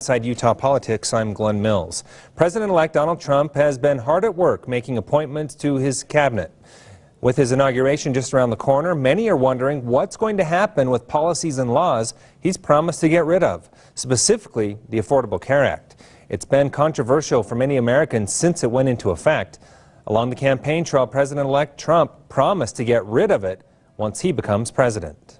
Inside Utah politics, I'm Glenn Mills. President-elect Donald Trump has been hard at work making appointments to his cabinet. With his inauguration just around the corner, many are wondering what's going to happen with policies and laws he's promised to get rid of, specifically the Affordable Care Act. It's been controversial for many Americans since it went into effect. Along the campaign trail, President-elect Trump promised to get rid of it once he becomes president.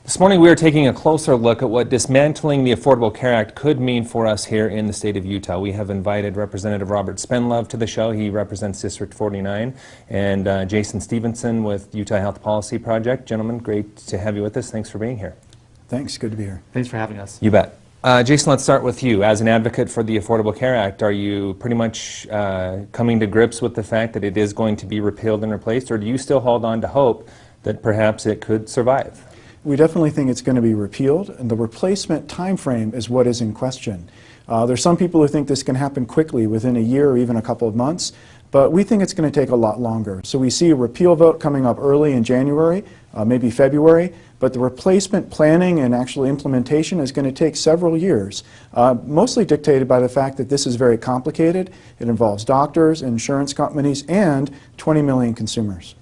This morning we are taking a closer look at what dismantling the Affordable Care Act could mean for us here in the state of Utah. We have invited Representative Robert Spendlove to the show. He represents District 49, and Jason Stevenson with Utah Health Policy Project. Gentlemen, great to have you with us. Thanks for being here. Thanks. Good to be here. Thanks for having us. You bet. Jason, let's start with you. As an advocate for the Affordable Care Act, are you pretty much coming to grips with the fact that it is going to be repealed and replaced, or do you still hold on to hope that perhaps it could survive? We definitely think it's going to be repealed, and the replacement time frame is what is in question. There's some people who think this can happen quickly, within a year or even a couple of months, but we think it's going to take a lot longer. So we see a repeal vote coming up early in January, maybe February, but the replacement planning and actual implementation is going to take several years, mostly dictated by the fact that this is very complicated. It involves doctors, insurance companies, and 20 million consumers.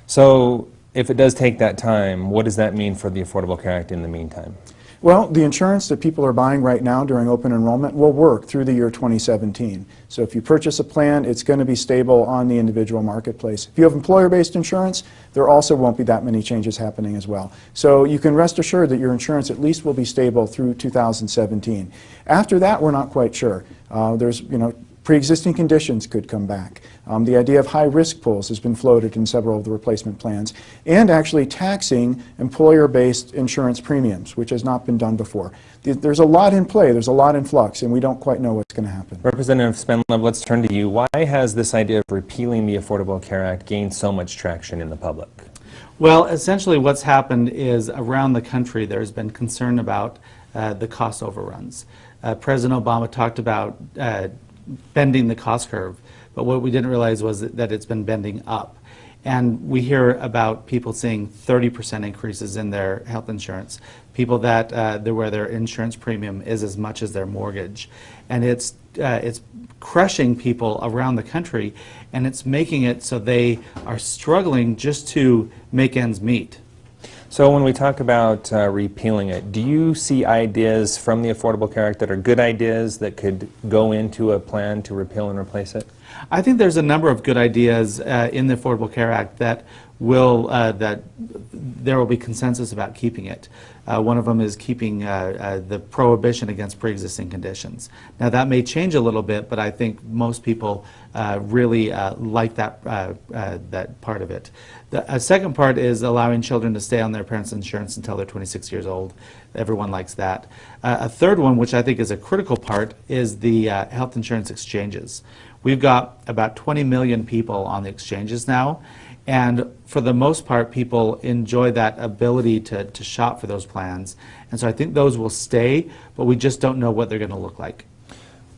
So if it does take that time, what does that mean for the Affordable Care Act in the meantime? Well, the insurance that people are buying right now during open enrollment will work through the year 2017. So if you purchase a plan, it's going to be stable on the individual marketplace. If you have employer-based insurance, there also won't be that many changes happening as well. So you can rest assured that your insurance at least will be stable through 2017. After that, we're not quite sure. Pre-existing conditions could come back. The idea of high-risk pools has been floated in several of the replacement plans, and actually taxing employer-based insurance premiums, which has not been done before. There's a lot in play, there's a lot in flux, and we don't quite know what's going to happen. Representative Spendlove, let's turn to you. Why has this idea of repealing the Affordable Care Act gained so much traction in the public? Well, essentially what's happened is around the country there's been concern about the cost overruns. President Obama talked about bending the cost curve, but what we didn't realize was that it's been bending up. And we hear about people seeing 30% increases in their health insurance, people that where their insurance premium is as much as their mortgage. And it's crushing people around the country, and it's making it so they are struggling just to make ends meet. So when we talk about repealing it, do you see ideas from the Affordable Care Act that are good ideas that could go into a plan to repeal and replace it? I think there's a number of good ideas in the Affordable Care Act that there will be consensus about keeping it. One of them is keeping the prohibition against pre-existing conditions. Now that may change a little bit, but I think most people really like that part of it. The second part is allowing children to stay on their parents' insurance until they're 26 years old. Everyone likes that. A third one, which I think is a critical part, is the health insurance exchanges. We've got about 20 million people on the exchanges now, and for the most part, people enjoy that ability to shop for those plans. And so I think those will stay, but we just don't know what they're going to look like.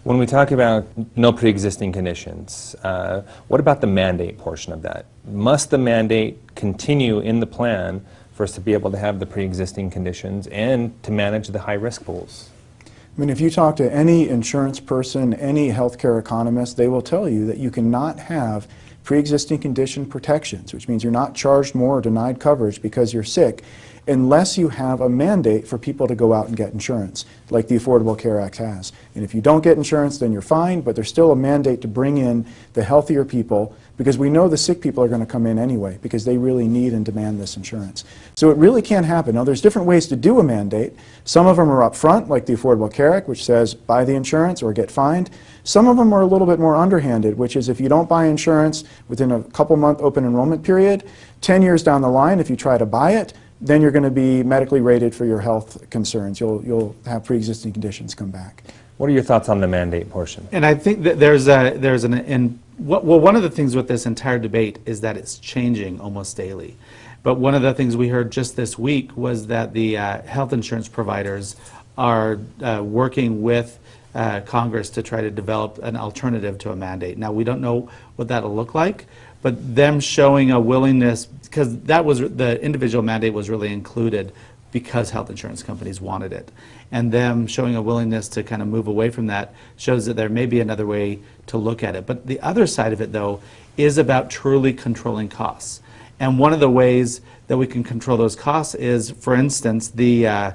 When we talk about no pre-existing conditions, what about the mandate portion of that? Must the mandate continue in the plan for us to be able to have the pre-existing conditions and to manage the high-risk pools? I mean, if you talk to any insurance person, any healthcare economist, they will tell you that you cannot have pre-existing condition protections, which means you're not charged more or denied coverage because you're sick, unless you have a mandate for people to go out and get insurance, like the Affordable Care Act has. And if you don't get insurance, then you're fine, but there's still a mandate to bring in the healthier people, because we know the sick people are going to come in anyway, because they really need and demand this insurance. So it really can't happen. Now, there's different ways to do a mandate. Some of them are up front, like the Affordable Care Act, which says buy the insurance or get fined. Some of them are a little bit more underhanded, which is if you don't buy insurance within a couple-month open enrollment period, 10 years down the line, if you try to buy it, then you're going to be medically rated for your health concerns. You'll have pre-existing conditions come back. What are your thoughts on the mandate portion? And I think that one of the things with this entire debate is that it's changing almost daily. But one of the things we heard just this week was that the health insurance providers are working with Congress to try to develop an alternative to a mandate. Now, we don't know what that'll look like, but them showing a willingness, because that was the individual mandate was really included because health insurance companies wanted it. And them showing a willingness to kind of move away from that shows that there may be another way to look at it. But the other side of it, though, is about truly controlling costs. And one of the ways that we can control those costs is, for instance, the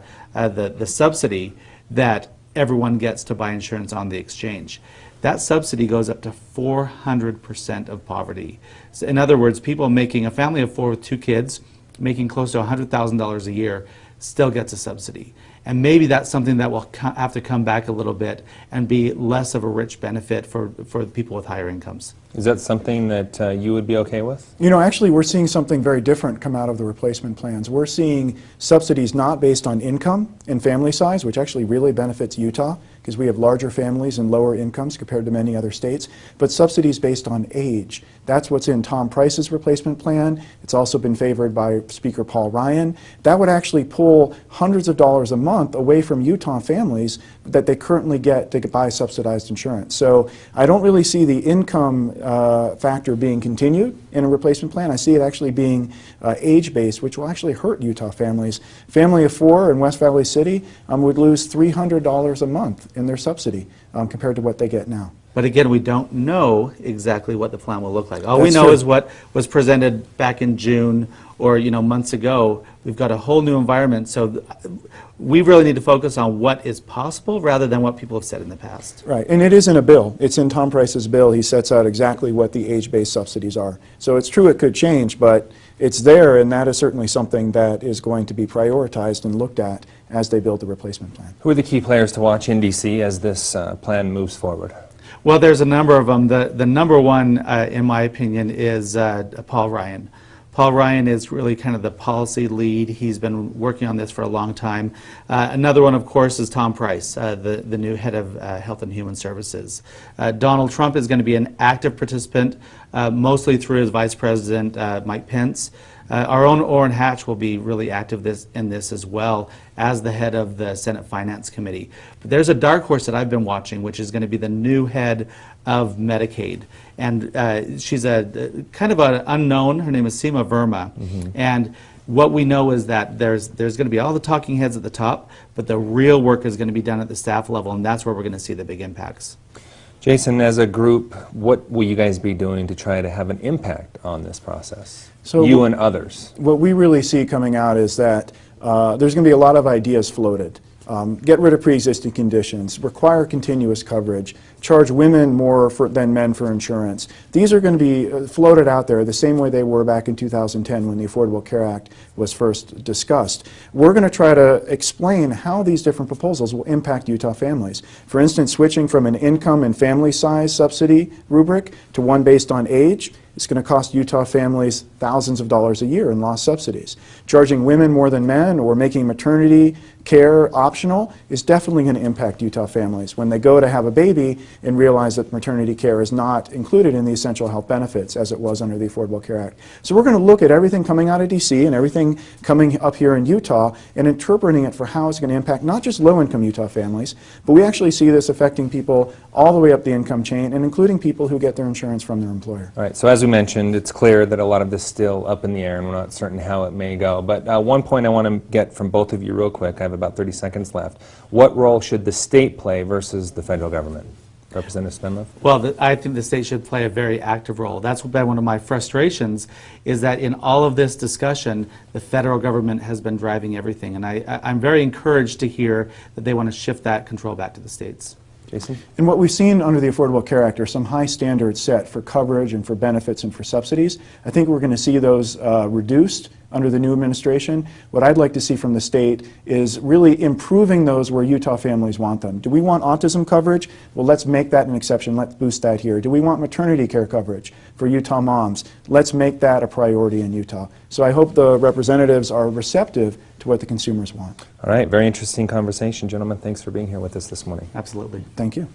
subsidy that everyone gets to buy insurance on the exchange. That subsidy goes up to 400% of poverty. So in other words, people making, a family of 4 with 2 kids, making close to $100,000 a year, still gets a subsidy. And maybe that's something that will have to come back a little bit and be less of a rich benefit for people with higher incomes. Is that something that you would be okay with? You know, actually, we're seeing something very different come out of the replacement plans. We're seeing subsidies not based on income and family size, which actually really benefits Utah because we have larger families and lower incomes compared to many other states, but subsidies based on age. That's what's in Tom Price's replacement plan. It's also been favored by Speaker Paul Ryan. That would actually pull hundreds of dollars a month away from Utah families that they currently get to buy subsidized insurance. So I don't really see the income factor being continued in a replacement plan. I see it actually being age-based, which will actually hurt Utah families. Family of 4 in West Valley City would lose $300 a month in their subsidy compared to what they get now. But again, we don't know exactly what the plan will look like. All we That's know true. is what was presented back in June or months ago. We've got a whole new environment, so we really need to focus on what is possible rather than what people have said in the past. Right, and it is in a bill. It's in Tom Price's bill. He sets out exactly what the age-based subsidies are. So it's true it could change, but it's there, and that is certainly something that is going to be prioritized and looked at as they build the replacement plan. Who are the key players to watch in D.C. as this plan moves forward? Well, there's a number of them. The number one, in my opinion, is Paul Ryan. Paul Ryan is really kind of the policy lead. He's been working on this for a long time. Another one, of course, is Tom Price, the new head of Health and Human Services. Donald Trump is going to be an active participant, mostly through his Vice President, Mike Pence. Our own Orrin Hatch will be really active in this as well as the head of the Senate Finance Committee. But there's a dark horse that I've been watching, which is going to be the new head of Medicaid. And she's a kind of an unknown. Her name is Seema Verma. And what we know is that there's going to be all the talking heads at the top, but the real work is going to be done at the staff level, and that's where we're going to see the big impacts. Jason, as a group, what will you guys be doing to try to have an impact on this process? So you and others. What we really see coming out is that there's going to be a lot of ideas floated. Get rid of pre-existing conditions, require continuous coverage, charge women more than men for insurance. These are going to be floated out there the same way they were back in 2010 when the Affordable Care Act was first discussed. We're going to try to explain how these different proposals will impact Utah families. For instance, switching from an income and family size subsidy rubric to one based on age. It's going to cost Utah families thousands of dollars a year in lost subsidies. Charging women more than men or making maternity care optional is definitely going to impact Utah families when they go to have a baby and realize that maternity care is not included in the essential health benefits as it was under the Affordable Care Act. So we're going to look at everything coming out of D.C. and everything coming up here in Utah and interpreting it for how it's going to impact not just low-income Utah families, but we actually see this affecting people all the way up the income chain and including people who get their insurance from their employer. All right, so as we mentioned, it's clear that a lot of this is still up in the air and we're not certain how it may go. But one point I want to get from both of you real quick, I have about 30 seconds left. What role should the state play versus the federal government? Representative Spendlove? Well, I think the state should play a very active role. That's been one of my frustrations, is that in all of this discussion, the federal government has been driving everything. And I'm very encouraged to hear that they want to shift that control back to the states. Jason? And what we've seen under the Affordable Care Act are some high standards set for coverage and for benefits and for subsidies. I think we're going to see those reduced under the new administration. What I'd like to see from the state is really improving those where Utah families want them. Do we want autism coverage? Well, let's make that an exception. Let's boost that here. Do we want maternity care coverage for Utah moms? Let's make that a priority in Utah. So I hope the representatives are receptive to what the consumers want. All right, very interesting conversation. Gentlemen, thanks for being here with us this morning. Absolutely. Thank you.